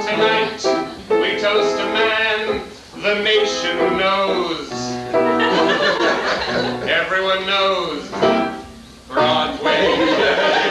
Tonight, we toast a man the nation knows. Everyone knows Broadway Jeddie.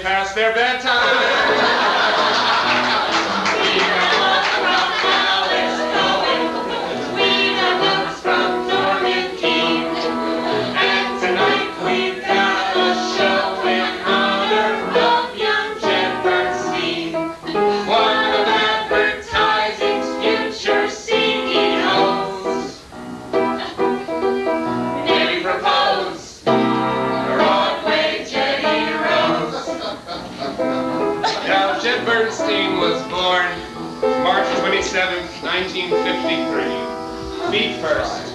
Past their bedtime. We got from Alex Cohen. We got notes from Norman King. And tonight we've got a show in honor of young Jed Bernstein, one of advertising's future CEOs. They propose Broadway Jeddie Rose. Now, Jed Bernstein was born March 27, 1953. Feet first.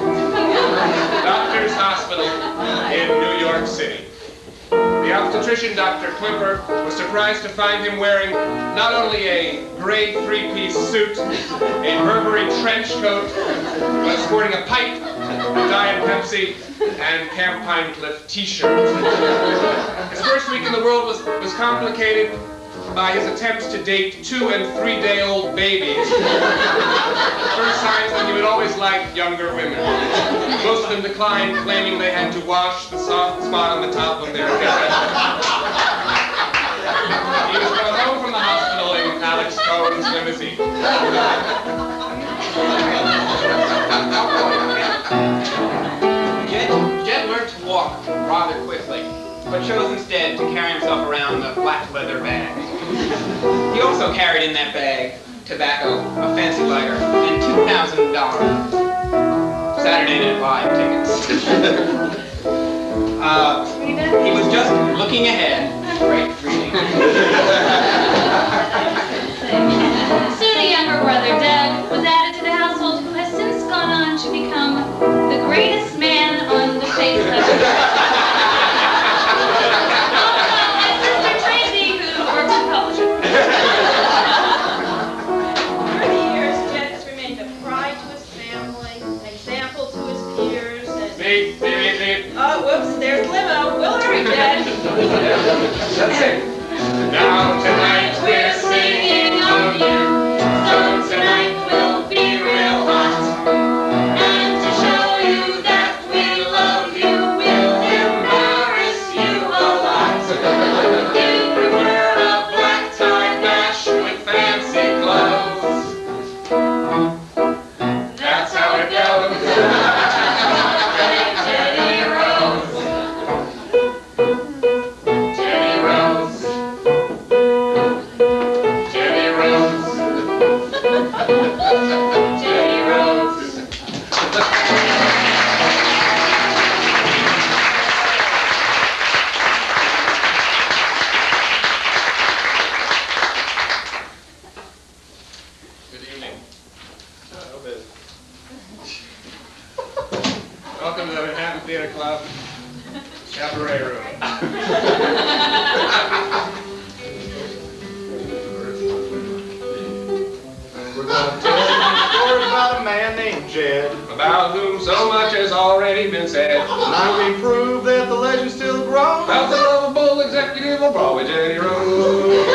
Doctor's Hospital in New York City. The obstetrician, Dr. Klimper, was surprised to find him wearing not only a gray three-piece suit, a Burberry trench coat, but sporting a pipe, Diet Pepsi, and Camp Pinecliff t-shirt. His first week in the world was complicated by his attempts to date 2- and 3-day-old babies. First signs that he would always like younger women. Most of them declined, claiming they had to wash the soft spot on the top of their head. He was brought home from the hospital in Alex Cohen's limousine. Jed learned to walk rather quickly, but chose instead to carry himself around a black leather bag. He also carried in that bag tobacco, a fancy lighter, and $2,000 Saturday Night Live tickets. He was just looking ahead. Great reading. Soon a younger brother, Doug, was added to the household, who has since gone on to become the greatest man on the face of the earth. Oh, whoops, there's the limo. We'll hurry, Jed. That's it. Now tonight we're singing of you, so tonight will be real hot. And to show you that we love you, we'll embarrass you a lot. You prefer a black tie mash with fancy clothes. That's how it goes. Welcome to the Manhattan Theater Club Cabaret Room. We're going to tell you stories about a man named Jed, about whom so much has already been said. Now we prove that the legend still grows. About the lovable executive of Broadway Jeddie Rose.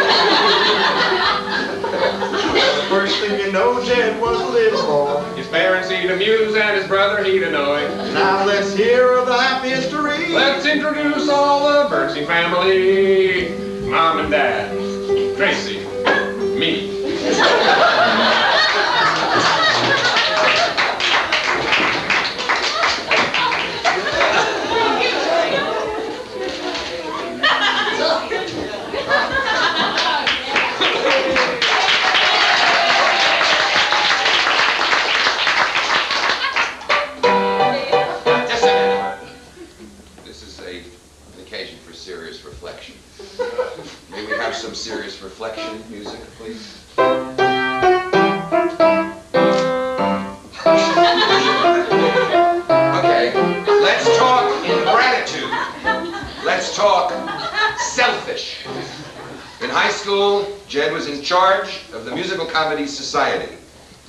The first thing you know, Jed was a little boy. His parents he'd amuse and his brother he'd annoy. Now let's hear of the happy history. Let's introduce all the Bernstein family. Mom and Dad, Tracy, me. school, Jed was in charge of the Musical Comedy Society.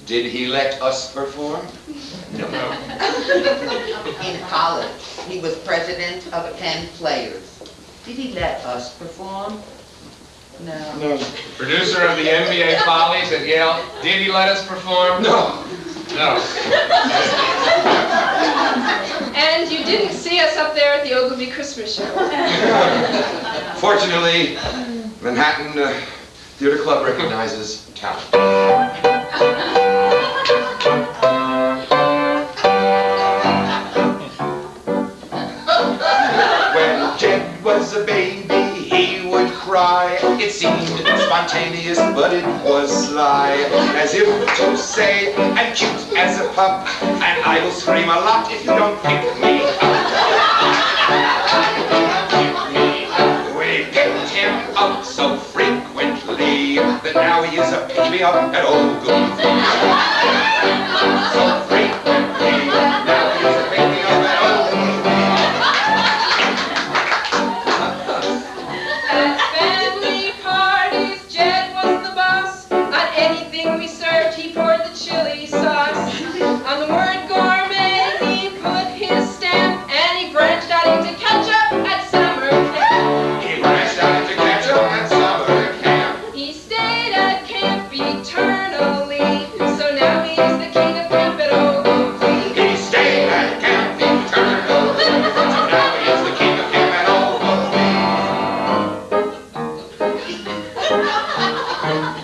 Did he let us perform? No. In college, he was president of 10 players. Did he let us perform? No. Producer of the NBA Follies at Yale. Did he let us perform? No. No. And you didn't see us up there at the Ogilvy Christmas show. Fortunately, Manhattan Theater Club recognizes talent. When Jed was a baby, he would cry. It seemed spontaneous, but it was sly. As if to say, I'm cute as a pup, and I will scream a lot if you don't pick me up. We picked him up so frequently that now he is a pick-me-up at Ogilvy. So frequently, now he is a pick-me-up at Ogilvy. At family parties, Jed was the boss. On anything we served, he poured the chili sauce. On the word gourmet, he put his stamp, and he branched out into ketchup at summer camp. He branched out into ketchup at summer camp. He stayed at camp eternally, so now he's the king of camp at Ogilvy. He stayed at camp eternally, so now he is the king of camp at Ogilvy.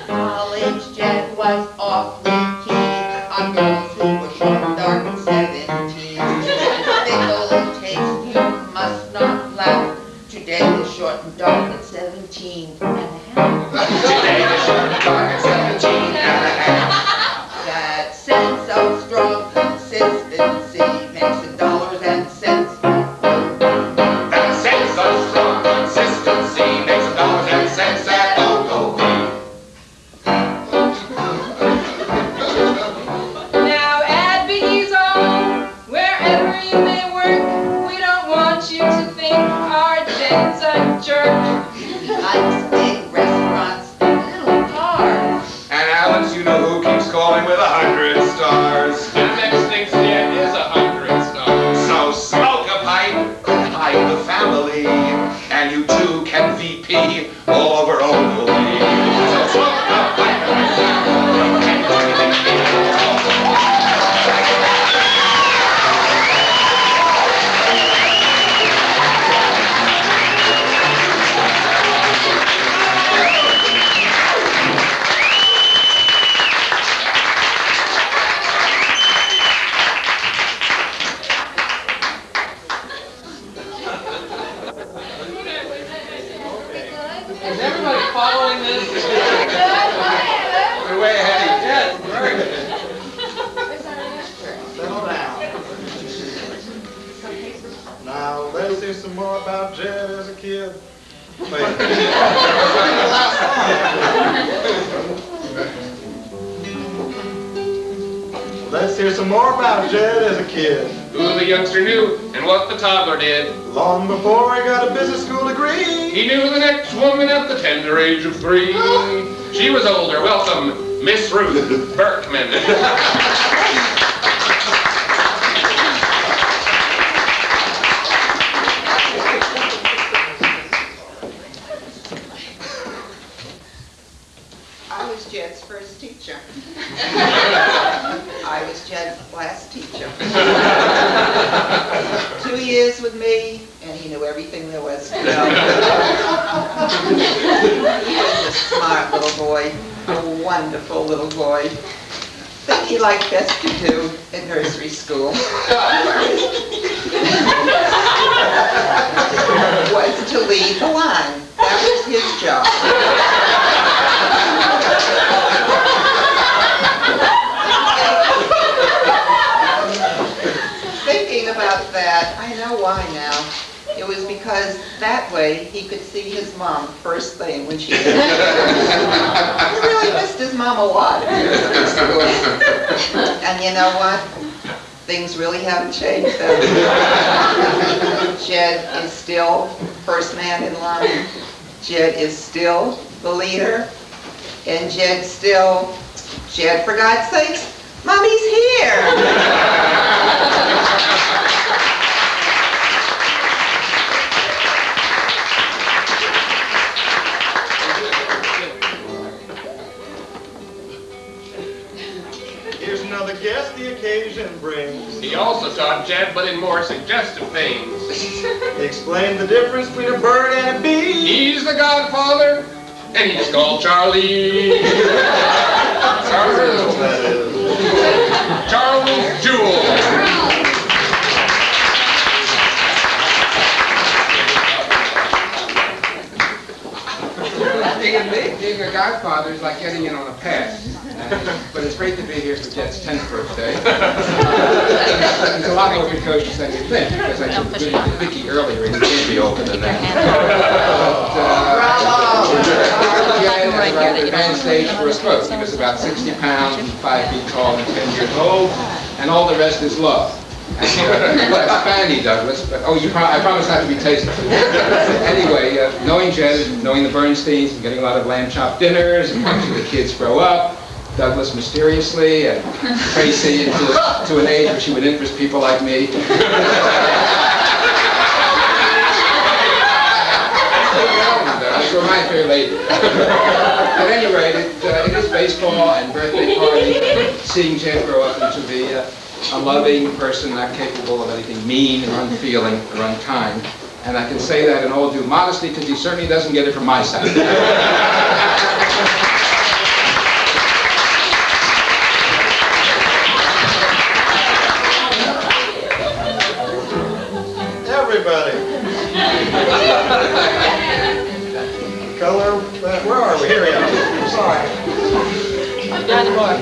College, Jed was awfully keen on girls who were short, dark, and 17. Fickle taste, you must not laugh. Today is short and dark and 17 and a half. Today is short and dark at 17 and a half. That sense of strong consistency makes the dollars and cents not work. That sense of strong consistency makes the dollars and cents at Ogilvy. Now add Biggie's on, wherever you may work, we don't want you to think our Jed's a jerk. Likes big restaurants and little cars. And Alex, you know who keeps calling with 100 stars. And next thing's Jed is 100 stars. So smoke a pipe and hide the family, and you too can VP all over Ogilvy. So smoke a pipe and hide the family, and you too can VP all over Is everybody following this? We're way ahead of you. Settle down. Now, let's hear some more about Jed as a kid. Wait. The last song. Let's hear some more about Jed as a kid. Who the youngster knew and what the toddler did. Long before he got a business school degree. He knew the next woman at the tender age of 3. She was older. Welcome, Miss Ruth Berkman. I was Jed's first teacher. I was Jed's last teacher. 2 years with me, and he knew everything there was to know. He was a smart little boy, a wonderful little boy. The thing he liked best to do in nursery school was to lead the line. That was his job. Thinking about that, I know why now. It was because that way he could see his mom first thing when she came. He really missed his mom a lot. And you know what? Things really haven't changed though. Jed is still first man in line. Jed is still the leader. And Jed still, Jed, for God's sakes, Mommy's here. Here's another guest the occasion brings. He also taught Jed, but in more suggestive veins. He explained the difference between a bird and a bee. He's the godfather, and he's called Charlie. Charles Jewell. Being a godfather is like getting in on a pass. But it's great to be here for Jed's 10th birthday. He's a lot more precocious than you think, because I took Vicky earlier and he can't be older than that. Jed at an advanced stage for us both. He was about 60 pounds, 5 feet tall, and 10 years old, and all the rest is love. Well, Fanny Douglas, but I promise not to be tasted. Anyway, knowing Jed, knowing the Bernsteins, and getting a lot of lamb chop dinners, and watching the kids grow up, Douglas mysteriously, and Tracy to an age where she would interest people like me. So my fair lady. At any rate, it is baseball and birthday party, seeing Jed grow up into be a loving person, not capable of anything mean or unfeeling or unkind. And I can say that in all due modesty because he certainly doesn't get it from my side. Everybody. Color, where are we? Here we are. Sorry.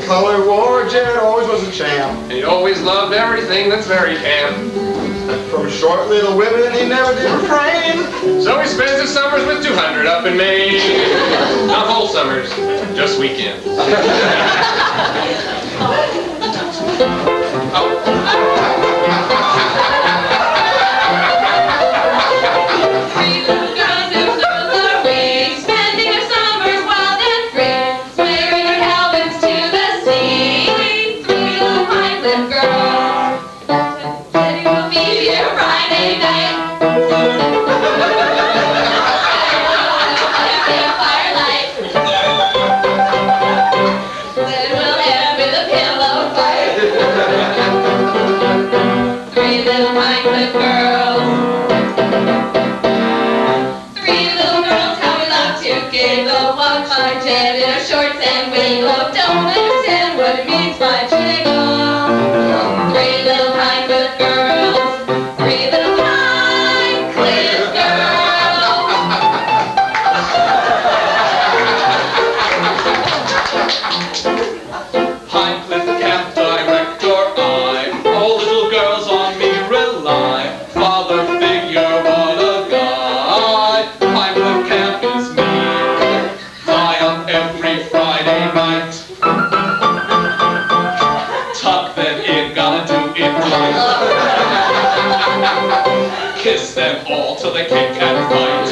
Color war, Jed always was a champ. He always loved everything that's very camp. From short little women, he never did refrain. So he spends his summers with 200 up in Maine. Not whole summers, just weekends. Kiss them all till they kick and fight.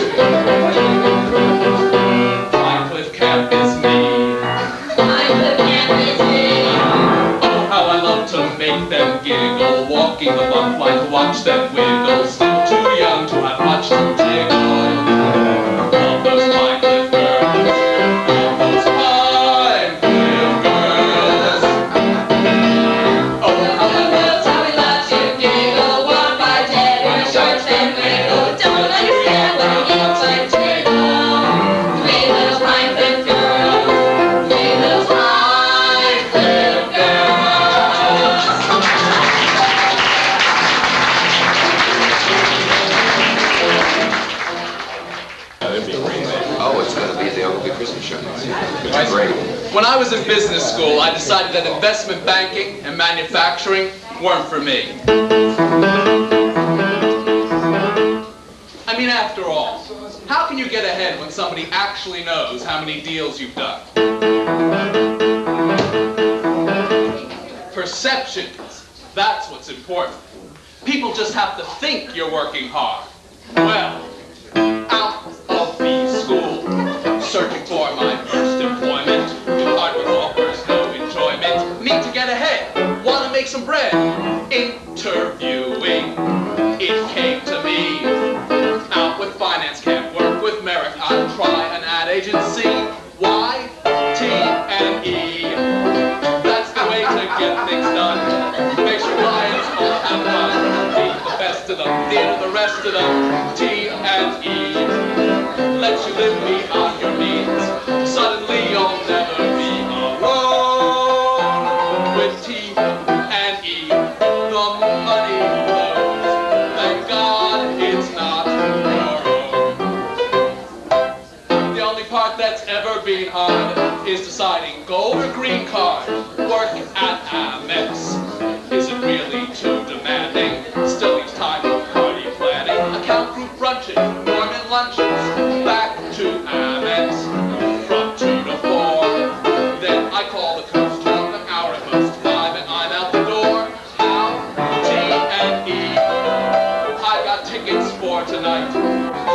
Pinecliff Camp is me. Pinecliff Camp is me. Oh, how I love to make them giggle, walking the bump line to watch them wiggle. Still too young to have much to jiggle. Love those Pinecliff girls. Love those Pinecliff girls. Oh, how I love How we love to giggle, walk by Jed in his shorts and wiggle. Don't understand what he means by jiggle. Three little Pinecliff girls. Three little Pinecliff girls. Oh, it's going to be the ugly Christmas show. It's great. When I was in business school, I decided that investment banking and manufacturing weren't for me. I mean, after all, how can you get ahead when somebody actually knows how many deals you've done? Perceptions, that's what's important. People just have to think you're working hard. Well, out of the school, searching for rest of them, T and E. Let you live beyond your means. Suddenly you'll never be alone. With T and E, the money flows. Thank God it's not your own. The only part that's ever been hard is deciding gold or green card. Work at Amex isn't really too demanding. Still needs time for party planning. Account group brunches, Norman lunches. Back to Amex from 2 to 4. Then I call the coast talk an hour at most. 5 and I'm out the door. How? T and E. I got tickets for tonight.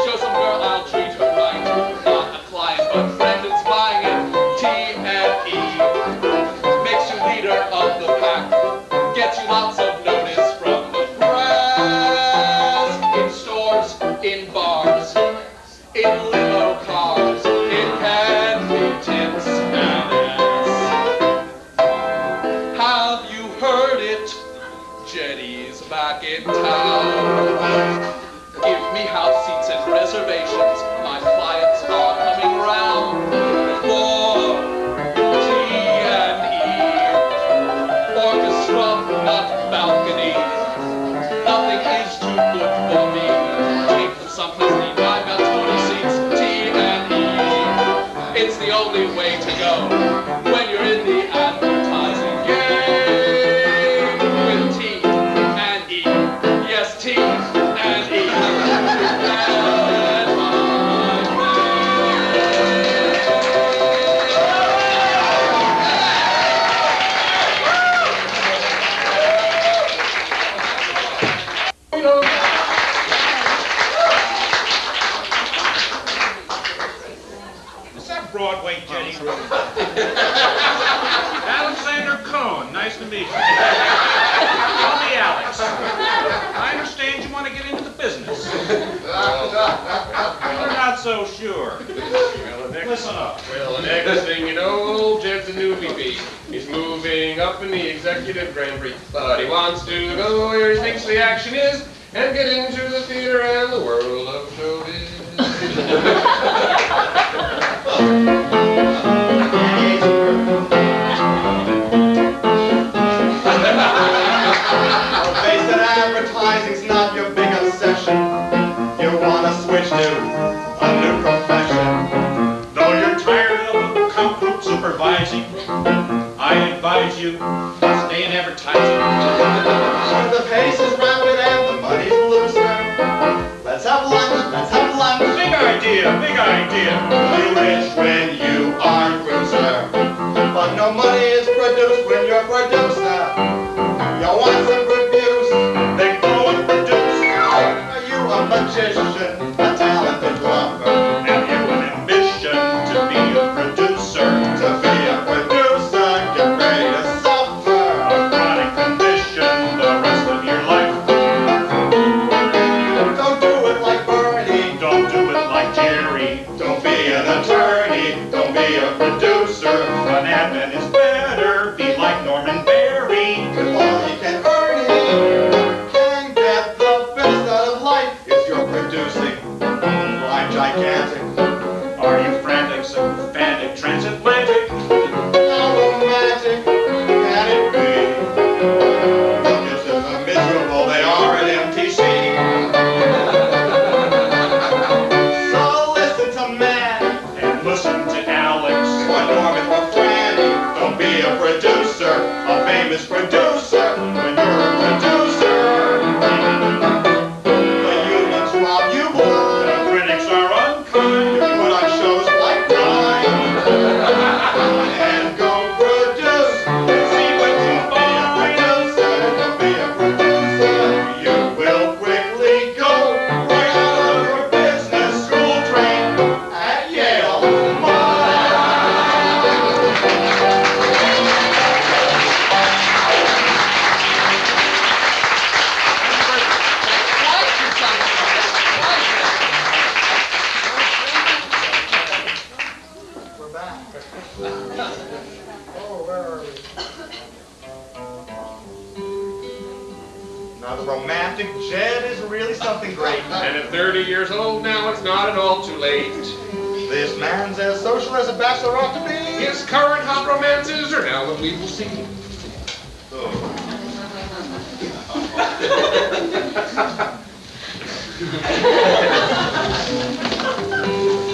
Show some girl, I'll treat her right. Not a client, but friend that's buying it. T and E makes you leader of the pack. Gets you lots of notice from the press. In stores, in bars, in limo cars, in candy tints and ass. Have you heard it? Jeddie's back in town. Give me house seats and reservations. My clients are coming round for T and E. Orchestra, not balcony. Nothing is too good for me. Take them someplace neat. I've got 20 seats. T and E. It's the only way to go when you're in the advertising game. With T and E. Yes, T and E. Is that Broadway Jeddie? Alexander Cohen, nice to meet you. Call me Alex. I understand you want to get into the business. You're not so sure. Listen up. Well, the next thing you know, old Jed's a new VP. He's moving up in the executive Grand Prix. But he wants to go where he thinks the action is and get into the theater and the world of showbiz. They said advertising's not your big obsession. You wanna switch to a new profession. Though you're tired of account group supervising, I advise you stay in advertising. The pace is rapid and the money's looser. Let's have lunch, let's have lunch. Big idea, big idea. Be rich when you are cruiser. But no money is produced when you're producer. You want some good views? Then go and produce. Are you a magician, a talented lover? Have you an ambition to be a producer? To be a producer, get ready to suffer. A chronic condition the rest of your life. Don't do it like Bernie. Don't do it like Jerry. Don't be an attorney. Don't be a producer. An admin is better. Be like Norman Berry. Cause all you can earn here can get the best out of life if you're producing. I'm gigantic. Are you frantic, sympathic, transatlantic? How romantic can it be? Look at the miserable they are at MTC. So listen to man, And listen to Alex. or Norman or Franny. Don't be a producer, a famous producer. When you're a producer, the unions rob you blind. The critics are unkind. You put on shows like Prime and go produce. See what you Be a find. producer, be a producer. You will quickly go right out of your business school train at Yale. Bye. Now, the romantic Jed is really something great. And at 30 years old now, it's not at all too late. This man's as social as a bachelor ought to be. His current hot romances are now what we will see.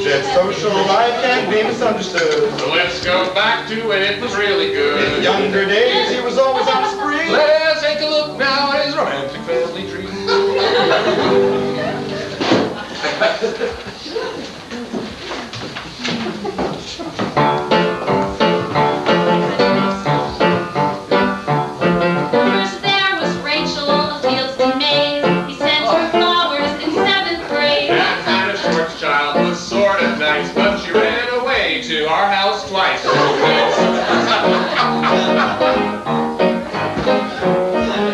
Jed's social life can be misunderstood. So let's go back to when it was really good. In younger days, he was always on the spree. Let's take a look now at his romantic family tree. First there was Rachel of Fieldston, Maine. He sent her flowers in 7th grade. And Hannah Short's child was sort of nice, but she ran away to our house twice.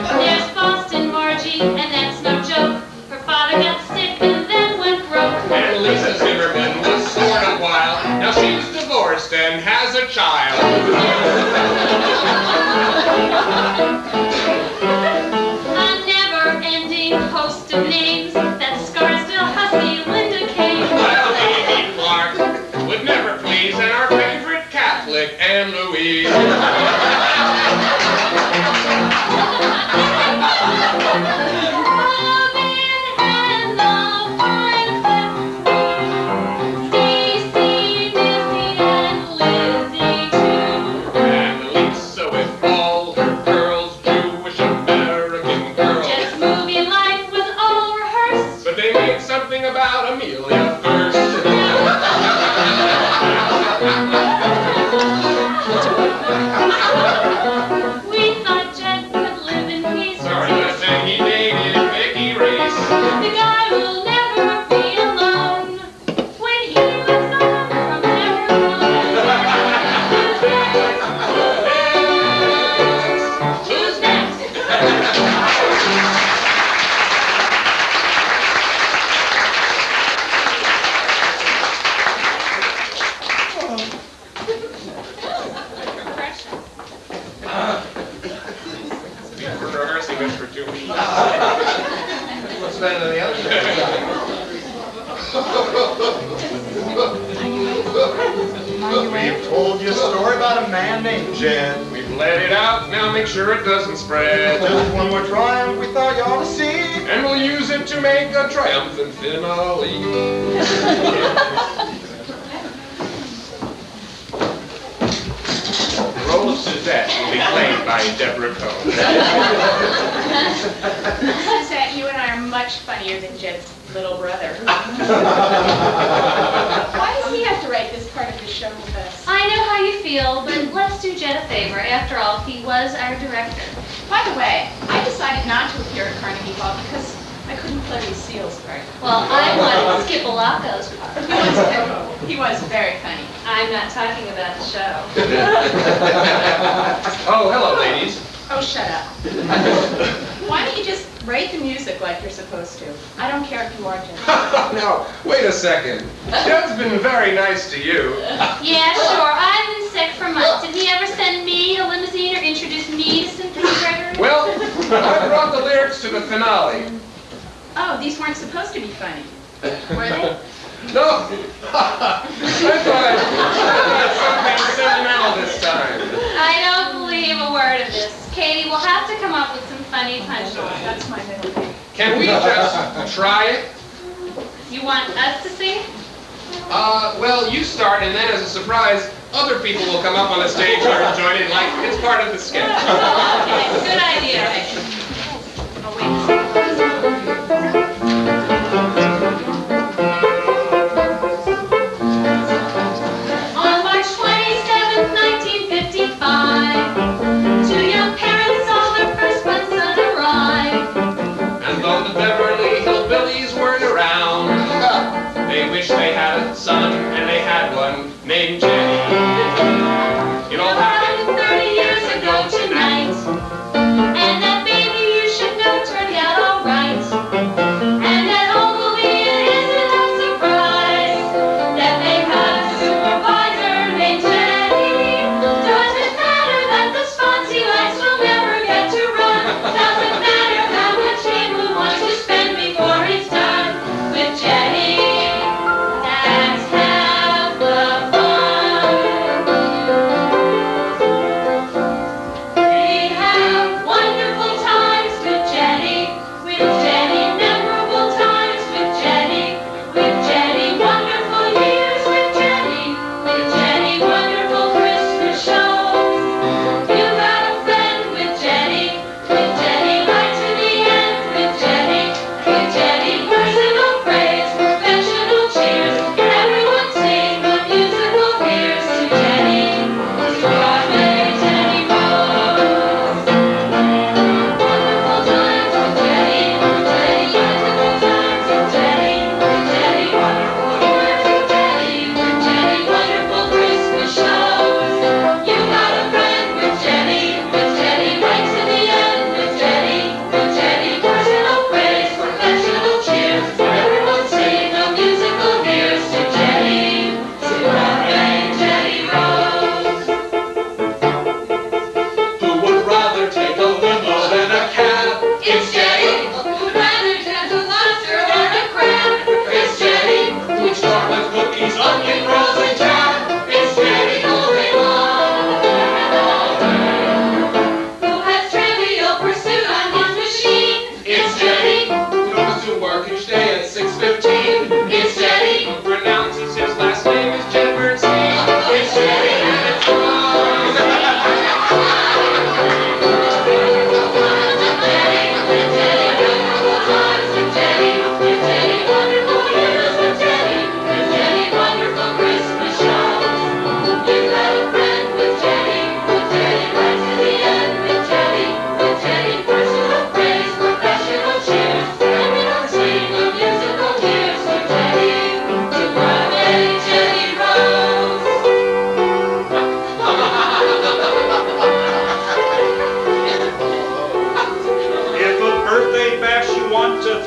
There's Boston Margie, and that's no joke. Her father got sick and then went broke. And Lisa Zimmerman was sort of wild. Now she's divorced and has a child. A never-ending host of names. That Scarsdale hussy Linda Kane. Well, Amy Clark would never please, and our favorite Catholic, Anne Louise. And Lisa with all her curls, Jewish American girl. Jed's movie life was all rehearsed. But they made something about Amelia first. We thought Jed could live in peace. Sorry, but then he dated Vicky Race. The guy will never be alone when he lives on from Arizona. Who's next? We've been rehearsing this for 2 weeks. What's better than the other We've told you a story about a man named Jed. We've let it out, now make sure it doesn't spread. Just one more triumph we thought you ought to see. And we'll use it to make a triumphant finale. The role of Suzette will be played by Deborah Cohn. Suzette, you and I are much funnier than Jed's little brother. Why does he have to write this part of the show with us? I know how you feel, but let's do Jed a favor. After all, he was our director. By the way, I decided not to appear at Carnegie Hall because I couldn't play Lucille's part. Well, I wanted Skip Alaco's part. He was very funny. I'm not talking about the show. Oh, hello, ladies. Oh, shut up. Why don't you just rate the music like you're supposed to? I don't care if you are, Jed. Now, wait a second. Jed's been very nice to you. Yeah, sure. I've been sick for months. Did he ever send me a limousine or introduce me to Cynthia Gregory? Well, I brought the lyrics to the finale. Oh, these weren't supposed to be funny. Were they? No! I thought something sentimental this time. I don't believe a word of this. Katie, we'll have to come up with some funny punchlines. That's my middle name. Can we just try it? You want us to sing? Well, you start, and then as a surprise, other people will come up on the stage and join in like it's part of the sketch. Okay, good idea. Oh, wait a second. On March 27th, 1955, two young parents saw their firstborn son arrive. And though the Beverly Hillbillies weren't around, they wish they had a son, and they had one named Jeddie. It all happened 30 years ago tonight, and that baby you should know turned out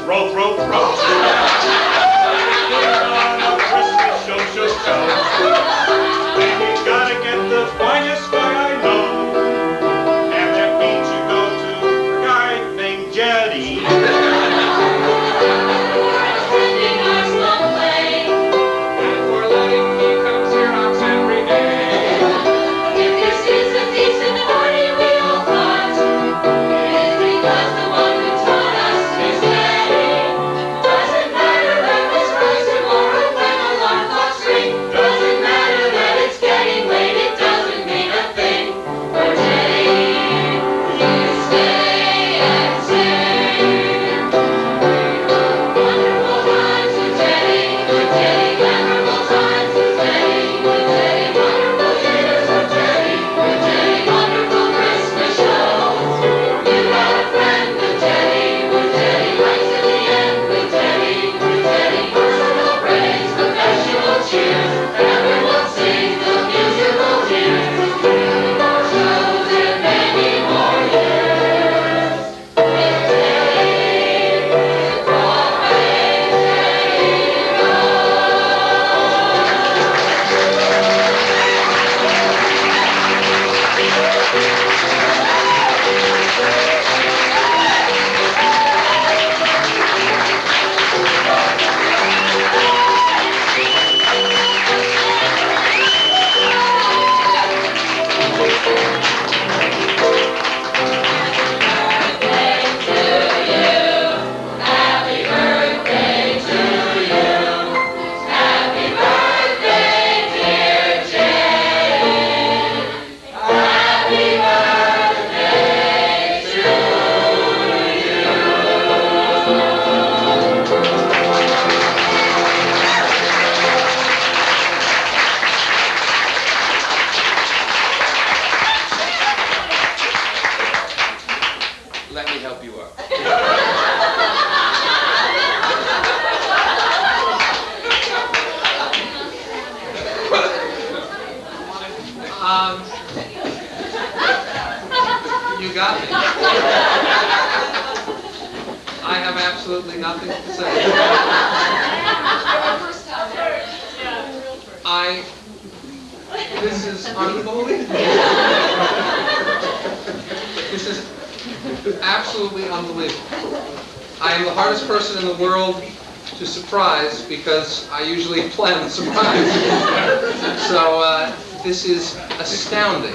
throw, throw, throw. Put on a Christmas show, show, show. And you gotta get the finest guy I know. And that means you go to a guy named Jeddie. Let me help you up. You got me. I have absolutely nothing to say. This is unbelievable. This is absolutely unbelievable. I am the hardest person in the world to surprise because I usually plan the surprise. So this is astounding.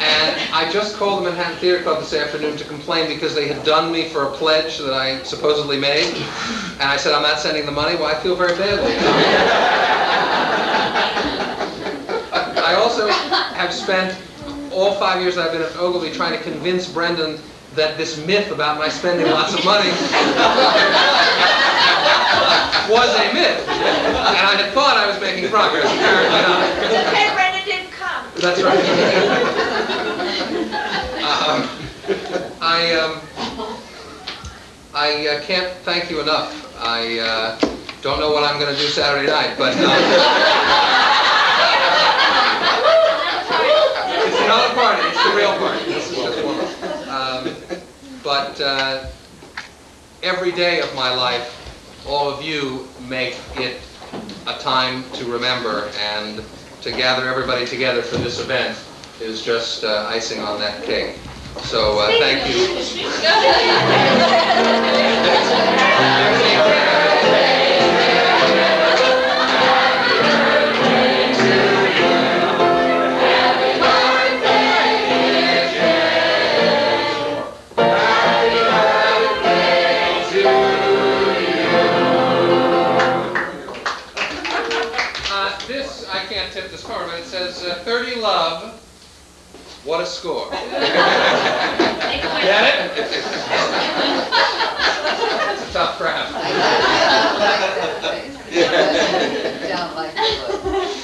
And I just called the Manhattan Theater Club this afternoon to complain because they had done me for a pledge that I supposedly made. And I said, I'm not sending the money. Well, I feel very badly. I also have spent all 5 years I've been at Ogilvy trying to convince Brendan that this myth about my spending lots of money was a myth. And I had thought I was making progress. Apparently not. Okay, Brendan didn't come. That's right. I can't thank you enough. I don't know what I'm going to do Saturday night, but it's not a party. It's the real party. This is just one. But every day of my life, all of you make it a time to remember, and to gather everybody together for this event is just icing on that cake. So thank you. This, I can't tip the score, but it says 30 love, what a score. Get it? It's a tough crowd. Sound like it was.